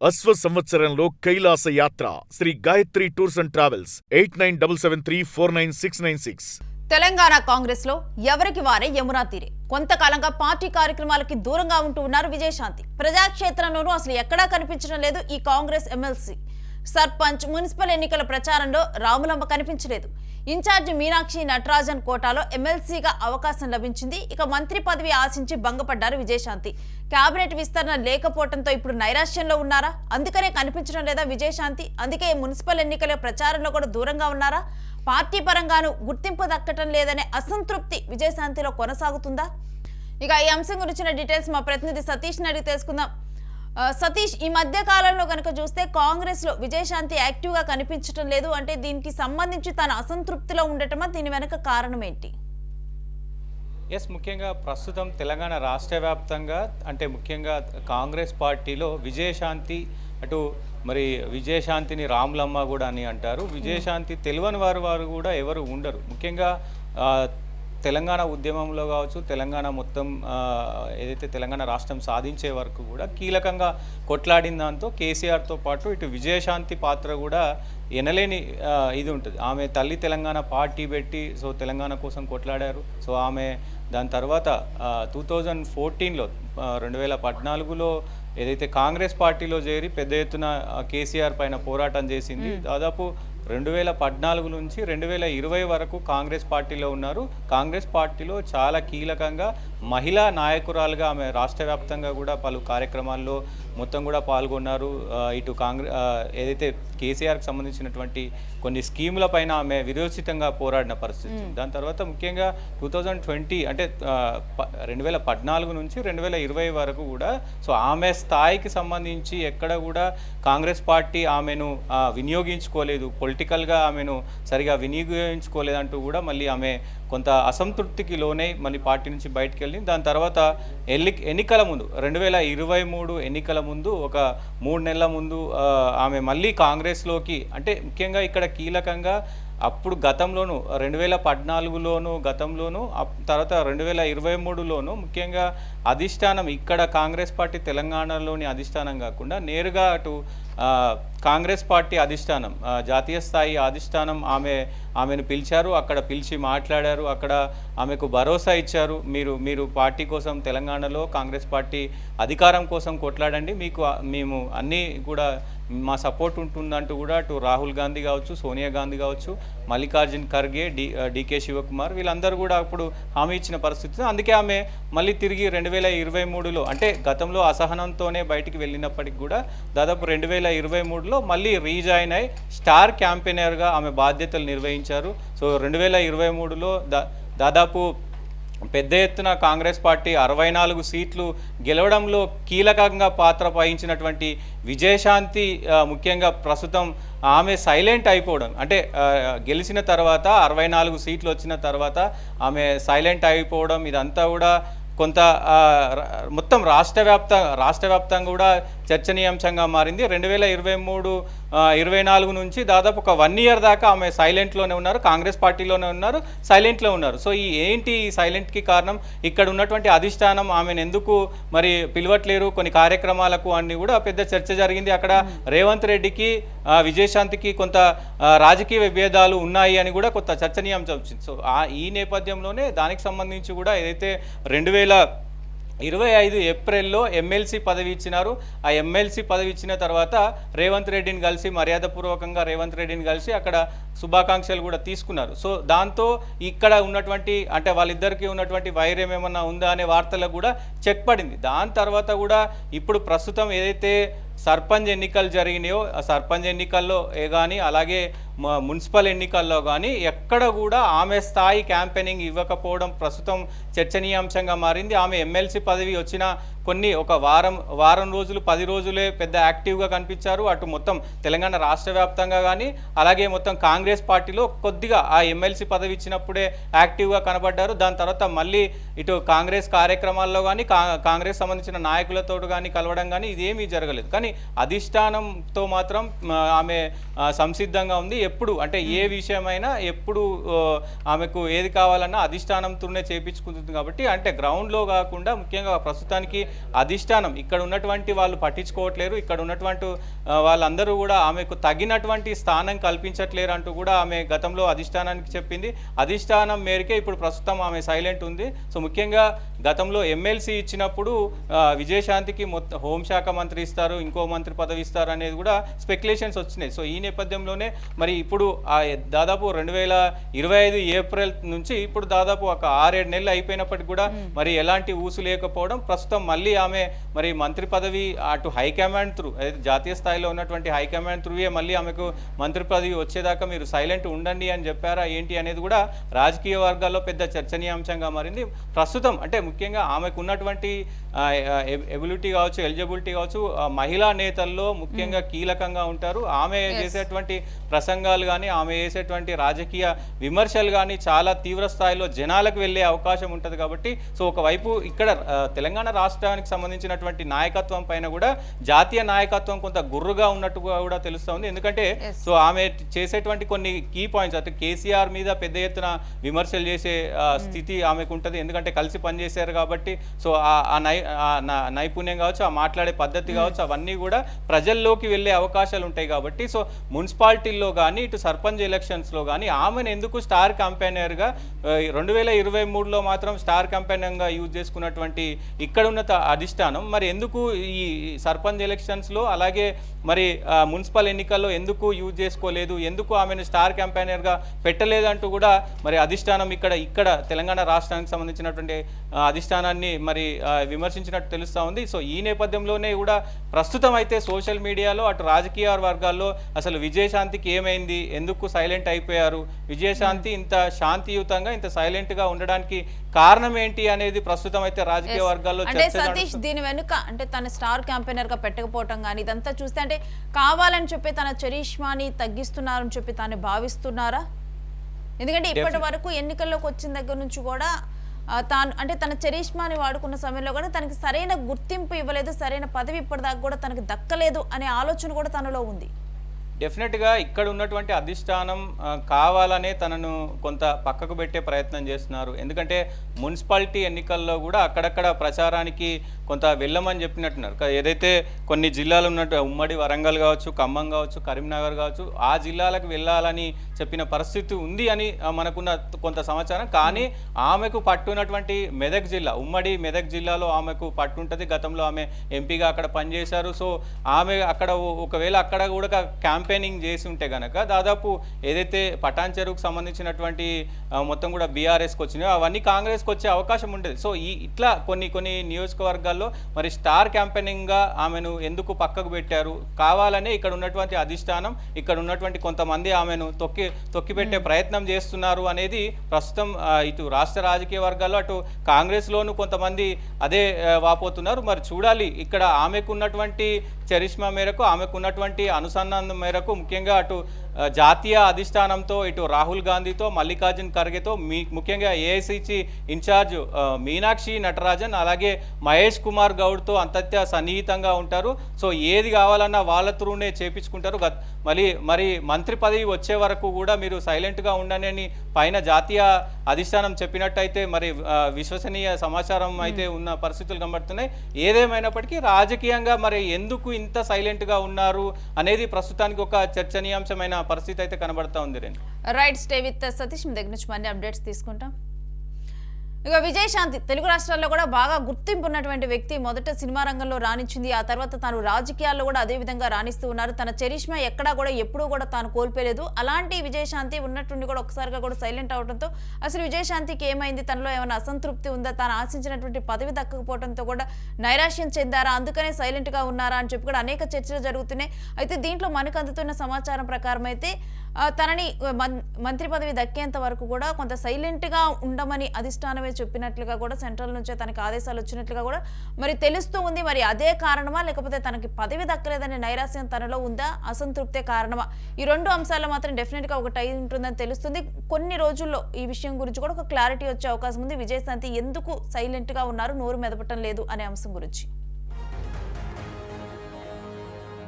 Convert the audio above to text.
అశ్వ సంవత్సరంలో కైలాస యాత్ర Sri Gayatri tours and travels 8977349696. Telangana Congress లో ఎవరికి వారే యమునా తీరే. కొంతకాలంగా పార్టీ కార్యక్రమాలకి దూరంగా ఉంటూ ఉన్నారు విజయశాంతి. ప్రజాక్షేత్రంలోనూ అసలు ఎక్కడా కనిపించడం లేదు ఈ కాంగ్రెస్ ఎమ్మెల్సీ. సర్పంచ్, మున్సిపల్ ఎన్నికల ప్రచారంలో రాములమ్మ కనిపించలేదు. ఇన్ఛార్జి మీనాక్షి నటరాజన్ కోటాలో ఎమ్మెల్సీగా అవకాశం లభించింది. ఇక మంత్రి పదవి ఆశించి భంగపడ్డారు విజయశాంతి. కేబినెట్ విస్తరణ లేకపోవడంతో ఇప్పుడు నైరాశ్యంలో ఉన్నారా? అందుకనే కనిపించడం లేదా విజయశాంతి? అందుకే మున్సిపల్ ఎన్నికల ప్రచారంలో కూడా దూరంగా ఉన్నారా? పార్టీ పరంగాను గుర్తింపు దక్కటం లేదనే అసంతృప్తి విజయశాంతిలో కొనసాగుతుందా? ఇక ఈ అంశం గురించిన డీటెయిల్స్ మా ప్రతినిధి సతీష్ అడిగి తెలుసుకుందాం. సతీష్, ఈ మధ్య కాలంలో కనుక చూస్తే కాంగ్రెస్ లో విజయశాంతి యాక్టివ్ గా కనిపించడం లేదు. అంటే దీనికి సంబంధించి తన అసంతృప్తిలో ఉండటమా? దీని వెనక కారణం ఏంటి? ముఖ్యంగా ప్రస్తుతం తెలంగాణ రాష్ట్ర వ్యాప్తంగా అంటే ముఖ్యంగా కాంగ్రెస్ పార్టీలో విజయశాంతి అటు మరి విజయశాంతిని రాములమ్మ కూడా అని అంటారు. విజయశాంతి తెలియని వారు కూడా ఎవరు ఉండరు. ముఖ్యంగా తెలంగాణ ఉద్యమంలో కావచ్చు, తెలంగాణ మొత్తం ఏదైతే తెలంగాణ రాష్ట్రం సాధించే వరకు కూడా కీలకంగా కొట్లాడిన దాంతో కేసీఆర్తో పాటు ఇటు విజయశాంతి పాత్ర కూడా ఎనలేని ఇది ఉంటుంది. ఆమె తల్లి తెలంగాణ పార్టీ పెట్టి సో తెలంగాణ కోసం కొట్లాడారు. సో ఆమె దాని తర్వాత 2014లో 2014లో ఏదైతే కాంగ్రెస్ పార్టీలో చేరి పెద్ద ఎత్తున కేసీఆర్ పైన పోరాటం చేసింది. దాదాపు 2014 నుంచి 2020 వరకు కాంగ్రెస్ పార్టీలో ఉన్నారు. కాంగ్రెస్ పార్టీలో చాలా కీలకంగా మహిళా నాయకురాలుగా ఆమె రాష్ట్ర వ్యాప్తంగా కూడా పలు కార్యక్రమాల్లో మొత్తం కూడా పాల్గొన్నారు. ఇటు ఏదైతే కేసీఆర్కి సంబంధించినటువంటి కొన్ని స్కీముల పైన ఆమె విరోచితంగా పోరాడిన పరిస్థితి. దాని తర్వాత ముఖ్యంగా 2020 అంటే 2014 నుంచి 2020 వరకు కూడా సో ఆమె స్థాయికి సంబంధించి ఎక్కడ కూడా కాంగ్రెస్ పార్టీ ఆమెను వినియోగించుకోలేదు, పొలిటికల్గా ఆమెను సరిగా వినియోగించుకోలేదంటూ కూడా మళ్ళీ ఆమె కొంత అసంతృప్తికి లోనే మళ్ళీ పార్టీ నుంచి బయటకు వెళ్ళింది. దాని తర్వాత ఎన్నికల ముందు 2023 ఎన్నికల ముందు ఒక 3 నెలల ముందు ఆమె మళ్ళీ కాంగ్రెస్లోకి అంటే ముఖ్యంగా ఇక్కడ కీలకంగా అప్పుడు గతంలోనూ 2014లోను గతంలోనూ తర్వాత 2023లోను ముఖ్యంగా అధిష్టానం ఇక్కడ కాంగ్రెస్ పార్టీ తెలంగాణలోని అధిష్టానం కాకుండా నేరుగా అటు కాంగ్రెస్ పార్టీ అధిష్టానం జాతీయ స్థాయి అధిష్టానం ఆమెను పిలిచారు. అక్కడ పిలిచి మాట్లాడారు. అక్కడ ఆమెకు భరోసా ఇచ్చారు. మీరు పార్టీ కోసం తెలంగాణలో కాంగ్రెస్ పార్టీ అధికారం కోసం కొట్లాడండి, మేము అన్నీ కూడా మా సపోర్ట్ ఉంటుందంటూ కూడా అటు రాహుల్ గాంధీ కావచ్చు, సోనియా గాంధీ కావచ్చు, మల్లికార్జున్ ఖర్గే, డికే శివకుమార్ వీళ్ళందరూ కూడా అప్పుడు హామీ ఇచ్చిన పరిస్థితి. అందుకే ఆమె మళ్ళీ తిరిగి 2023లో అంటే గతంలో అసహనంతోనే బయటికి వెళ్ళినప్పటికీ కూడా దాదాపు 2023లో మళ్ళీ రీజాయిన్ అయి స్టార్ క్యాంపెయినర్గా ఆమె బాధ్యతలు నిర్వహించారు. సో 2023లో దాదాపు పెద్ద ఎత్తున కాంగ్రెస్ పార్టీ 64 సీట్లు గెలవడంలో కీలకంగా పాత్ర వహించినటువంటి విజయశాంతి ముఖ్యంగా ప్రస్తుతం ఆమె సైలెంట్ అయిపోవడం అంటే గెలిచిన తర్వాత 64 సీట్లు వచ్చిన తర్వాత ఆమె సైలెంట్ అయిపోవడం ఇదంతా కూడా కొంత మొత్తం రాష్ట్ర వ్యాప్తంగా కూడా చర్చనీయాంశంగా మారింది. 2023-24 నుంచి దాదాపు ఒక 1 ఇయర్ దాకా ఆమె సైలెంట్లోనే ఉన్నారు, కాంగ్రెస్ పార్టీలోనే ఉన్నారు, సైలెంట్లో ఉన్నారు. సో ఈ సైలెంట్కి కారణం ఇక్కడ ఉన్నటువంటి అధిష్టానం ఆమెను ఎందుకు మరి పిలవట్లేరు కొన్ని కార్యక్రమాలకు అని కూడా పెద్ద చర్చ జరిగింది. అక్కడ రేవంత్ రెడ్డికి విజయశాంతికి కొంత రాజకీయ విభేదాలు ఉన్నాయి అని కూడా కొంత చర్చనీయాంశం వచ్చింది. సో ఈ నేపథ్యంలోనే దానికి సంబంధించి కూడా ఏదైతే 2025 ఏప్రిల్లో ఎమ్మెల్సీ పదవి ఇచ్చినారు. ఆ ఎమ్మెల్సీ పదవి ఇచ్చిన తర్వాత రేవంత్ రెడ్డిని కలిసి మర్యాదపూర్వకంగా రేవంత్ రెడ్డిని కలిసి అక్కడ శుభాకాంక్షలు కూడా తీసుకున్నారు. సో దాంతో ఇక్కడ ఉన్నటువంటి అంటే వాళ్ళిద్దరికీ ఉన్నటువంటి వైరం ఏమన్నా ఉందా అనే వార్తలకు కూడా చెక్ పడింది. దాని తర్వాత కూడా ఇప్పుడు ప్రస్తుతం ఏదైతే సర్పంచ్ ఎన్నికలు జరిగినాయో ఆ సర్పంచ్ ఎన్నికల్లో కానీ అలాగే మున్సిపల్ ఎన్నికల్లో కానీ ఎక్కడ కూడా ఆమె స్థాయి క్యాంపెయినింగ్ ఇవ్వకపోవడం ప్రస్తుతం చర్చనీయాంశంగా మారింది. ఆమె ఎమ్మెల్సీ పదవి వచ్చిన ఒక వారం రోజులు 10 రోజులే పెద్ద యాక్టివ్గా కనిపించారు. అటు మొత్తం తెలంగాణ రాష్ట్ర వ్యాప్తంగా కానీ అలాగే మొత్తం కాంగ్రెస్ పార్టీలో కొద్దిగా ఆ ఎమ్మెల్సీ పదవి ఇచ్చినప్పుడే యాక్టివ్గా కనబడ్డారు. దాని తర్వాత మళ్ళీ ఇటు కాంగ్రెస్ కార్యక్రమాల్లో కానీ కాంగ్రెస్ సంబంధించిన నాయకులతో కానీ కలవడం కానీ ఇదేమీ జరగలేదు. కానీ అధిష్టానంతో మాత్రం ఆమె సంసిద్ధంగా ఉంది. ఎప్పుడు అంటే ఏ విషయమైనా ఎప్పుడు ఆమెకు ఏది కావాలన్నా అధిష్టానంతోనే చేపించుకుంటుంది కాబట్టి అంటే గ్రౌండ్లో కాకుండా ముఖ్యంగా ప్రస్తుతానికి అధిష్టానం ఇక్కడ ఉన్నటువంటి వాళ్ళు పట్టించుకోవట్లేరు, ఇక్కడ ఉన్నటువంటి వాళ్ళందరూ కూడా ఆమెకు తగినటువంటి స్థానం కల్పించట్లేరు అంటూ కూడా ఆమె గతంలో అధిష్టానానికి చెప్పింది. అధిష్టానం మేరకే ఇప్పుడు ప్రస్తుతం ఆమె సైలెంట్ ఉంది. సో ముఖ్యంగా గతంలో ఎమ్మెల్సీ ఇచ్చినప్పుడు విజయశాంతికి మొత్తం హోంశాఖ మంత్రి ఇస్తారు, ఇంకో మంత్రి పదవి ఇస్తారు అనేది కూడా స్పెక్యులేషన్స్ వచ్చినాయి. సో ఈ నేపథ్యంలోనే మరి ఇప్పుడు దాదాపు 2025 ఏప్రిల్ నుంచి ఇప్పుడు దాదాపు ఒక 6-7 నెలలు అయిపోయినప్పటికీ కూడా మరి ఎలాంటి ఊసు లేకపోవడం, ప్రస్తుతం మళ్ళీ ఆమె మరి మంత్రి పదవి అటు హైకమాండ్ త్రూ జాతీయ స్థాయిలో ఉన్నటువంటి హైకమాండ్ త్రూయే మళ్ళీ ఆమెకు మంత్రి పదవి వచ్చేదాకా మీరు సైలెంట్ ఉండండి అని చెప్పారా ఏంటి అనేది కూడా రాజకీయ వర్గాల్లో పెద్ద చర్చనీయాంశంగా మారింది. ప్రస్తుతం అంటే ముఖ్యంగా ఆమెకు ఉన్నటువంటి ఎబిలిటీ కావచ్చు, ఎలిజిబిలిటీ కావచ్చు, మహిళా నేతల్లో ముఖ్యంగా కీలకంగా ఉంటారు. ఆమె చేసేటువంటి ప్రసంగాలు కానీ ఆమె చేసేటువంటి రాజకీయ విమర్శలు కానీ చాలా తీవ్ర స్థాయిలో జనాలకు వెళ్ళే అవకాశం ఉంటుంది. కాబట్టి సో ఒకవైపు ఇక్కడ తెలంగాణ రాష్ట్రానికి సంబంధించినటువంటి నాయకత్వం పైన కూడా జాతీయ నాయకత్వం కొంత గుర్రుగా ఉన్నట్టుగా కూడా తెలుస్తుంది. ఎందుకంటే సో ఆమె చేసేటువంటి కొన్ని కీ పాయింట్స్ అంటే కేసీఆర్ మీద పెద్ద ఎత్తున విమర్శలు చేసే స్థితి ఆమెకు ఉంటుంది. ఎందుకంటే కలిసి పనిచేశారు కాబట్టి సో ఆ నైపుణ్యం కావచ్చు, ఆ మాట్లాడే పద్ధతి కావచ్చు, అవన్నీ కూడా ప్రజల్లోకి వెళ్ళే అవకాశాలు ఉంటాయి. కాబట్టి సో మున్సిపాలిటీల్లో కానీ ఇటు సర్పంచ్ ఎలక్షన్స్లో కానీ ఆమెను ఎందుకు స్టార్ క్యాంపెయినర్గా 2023లో మాత్రం స్టార్ క్యాంపెయినర్గా యూజ్ చేసుకున్నటువంటి ఇక్కడ ఉన్న అధిష్టానం మరి ఎందుకు ఈ సర్పంచ్ ఎలక్షన్స్లో అలాగే మరి మున్సిపల్ ఎన్నికల్లో ఎందుకు యూజ్ చేసుకోలేదు, ఎందుకు ఆమెను స్టార్ క్యాంపెయినర్గా పెట్టలేదంటూ కూడా మరి అధిష్టానం ఇక్కడ తెలంగాణ రాష్ట్రానికి సంబంధించినటువంటి అధిష్టానాన్ని మరి విమర్శించినట్టు తెలుస్తూ ఉంది. సో ఈ నేపథ్యంలోనే కూడా ప్రస్తుతం అయితే సోషల్ మీడియాలో అటు రాజకీయ వర్గాల్లో అసలు విజయశాంతికి ఏమైంది, ఎందుకు సైలెంట్ అయిపోయారు, విజయశాంతి ఇంత శాంతియుతంగా ఇంత సైలెంట్గా ఉండడానికి కారణం ఏంటి అనేది ప్రస్తుతం అయితే రాజకీయ వర్గాల్లో అంటే సతీష్ దీని వెనుక అంటే తన స్టార్ క్యాంపెయినర్ గా పెట్టకపోవటం కానీ ఇదంతా చూస్తే అంటే కావాలని చెప్పి తన చరిష్మాని తగ్గిస్తున్నారని చెప్పి తాను భావిస్తున్నారా? ఎందుకంటే ఇప్పటి వరకు ఎన్నికల్లోకి వచ్చిన దగ్గర నుంచి కూడా తాను అంటే తన చరిష్మాని వాడుకున్న సమయంలో కూడా తనకి సరైన గుర్తింపు ఇవ్వలేదు, సరైన పదవి ఇప్పటిదాకా కూడా తనకు దక్కలేదు అనే ఆలోచన కూడా తనలో ఉంది. డెఫినెట్గా ఇక్కడ ఉన్నటువంటి అధిష్టానం కావాలనే తనను కొంత పక్కకు పెట్టే ప్రయత్నం చేస్తున్నారు. ఎందుకంటే మున్సిపాలిటీ ఎన్నికల్లో కూడా అక్కడక్కడ ప్రచారానికి కొంత వెళ్ళమని చెప్పినట్టున్నారు. ఏదైతే కొన్ని జిల్లాలు ఉన్నట్టు ఉమ్మడి వరంగల్ కావచ్చు, ఖమ్మం కావచ్చు, కరీంనగర్ కావచ్చు, ఆ జిల్లాలకు వెళ్ళాలని చెప్పిన పరిస్థితి ఉంది అని మనకున్న కొంత సమాచారం. కానీ ఆమెకు పట్టున్నటువంటి మెదక్ జిల్లా, ఉమ్మడి మెదక్ జిల్లాలో ఆమెకు పట్టుంటుంది. గతంలో ఆమె ఎంపీగా అక్కడ పనిచేశారు. సో ఆమె అక్కడ ఒకవేళ అక్కడ కూడా క్యాంపెయినింగ్ చేసి ఉంటే కనుక దాదాపు ఏదైతే పటాన్ చెరువుకు సంబంధించినటువంటి మొత్తం కూడా బీఆర్ఎస్కి వచ్చినాయో అవన్నీ కాంగ్రెస్కి వచ్చే అవకాశం ఉండేది. సో ఇట్లా కొన్ని నియోజకవర్గాల్లో మరి స్టార్ క్యాంపెయినింగ్గా ఆమెను ఎందుకు పక్కకు పెట్టారు, కావాలనే ఇక్కడ ఉన్నటువంటి అధిష్టానం ఇక్కడ ఉన్నటువంటి కొంతమంది ఆమెను తొక్కిపెట్టే ప్రయత్నం చేస్తున్నారు అనేది ప్రస్తుతం ఇటు రాష్ట్ర రాజకీయ వర్గాల్లో అటు కాంగ్రెస్లోనూ కొంతమంది అదే వాపోతున్నారు. మరి చూడాలి ఇక్కడ ఆమెకున్నటువంటి చరిష్మా మేరకు, ఆమెకున్నటువంటి అనుసంధానం మేరకు ముఖ్యంగా అటు జాతీయ అధిష్టానంతో ఇటు రాహుల్ గాంధీతో, మల్లికార్జున్ ఖర్గేతో, ముఖ్యంగా ఏఐసిసి ఇన్ఛార్జ్ మీనాక్షి నటరాజన్ అలాగే మహేష్ కుమార్ గౌడ్తో అంతత్య సన్నిహితంగా ఉంటారు. సో ఏది కావాలన్నా వాళ్ళ త్రూనే చేపించుకుంటారు. మరి మంత్రి పదవి వచ్చే వరకు కూడా మీరు సైలెంట్గా ఉండని అని పైన జాతీయ అధిష్టానం చెప్పినట్టయితే మరి విశ్వసనీయ సమాచారం అయితే ఉన్న పరిస్థితులు కనబడుతున్నాయి. ఏదేమైనప్పటికీ రాజకీయంగా మరి ఎందుకు ఇంత సైలెంట్గా ఉన్నారు అనేది ప్రస్తుతానికి ఒక చర్చనీయాంశమైన పరిస్థితి అయితే కనబడతా ఉంది. రైట్, స్టే విత్ సతీష్, మీ దగ్గర నుంచి మళ్ళీ అప్డేట్స్ తీసుకుంటాం. ఇక విజయశాంతి తెలుగు రాష్ట్రాల్లో కూడా బాగా గుర్తింపు ఉన్నటువంటి వ్యక్తి. మొదట సినిమా రంగంలో రాణించింది, ఆ తర్వాత తాను రాజకీయాల్లో కూడా అదే విధంగా రాణిస్తూ ఉన్నారు. తన చరిష్మా ఎక్కడా కూడా ఎప్పుడూ కూడా తాను కోల్పోలేదు. అలాంటి విజయశాంతి ఉన్నట్టుండి కూడా ఒకసారిగా కూడా సైలెంట్ అవడంతో అసలు విజయశాంతికి ఏమైంది, తనలో ఏమైనా అసంతృప్తి ఉందా, తాను ఆశించినటువంటి పదవి దక్కకపోవడంతో కూడా నైరాశ్యం చెందారా, అందుకనే సైలెంట్గా ఉన్నారా అని చెప్పి కూడా అనేక చర్చలు జరుగుతున్నాయి. అయితే దీంట్లో మనకు అందుతున్న సమాచారం ప్రకారం అయితే తనని మంత్రి పదవి దక్కేంత వరకు కూడా కొంత సైలెంట్గా ఉండమని అధిష్టానమే చెప్పినట్లుగా కూడా సెంట్రల్ నుంచే తనకి ఆదేశాలు వచ్చినట్లుగా కూడా మరి తెలుస్తూ ఉంది. మరి అదే కారణమా, లేకపోతే తనకి పదవి దక్కలేదనే నైరాశ్యం తనలో ఉందా, అసంతృప్తే కారణమా? ఈ రెండు అంశాల్లో మాత్రం డెఫినెట్గా ఒకటి అయి ఉంటుందని తెలుస్తుంది. కొన్ని రోజుల్లో ఈ విషయం గురించి కూడా ఒక క్లారిటీ వచ్చే అవకాశం ఉంది. విజయశాంతి ఎందుకు సైలెంట్గా ఉన్నారు, నోరు మెదపటం లేదు అనే అంశం గురించి.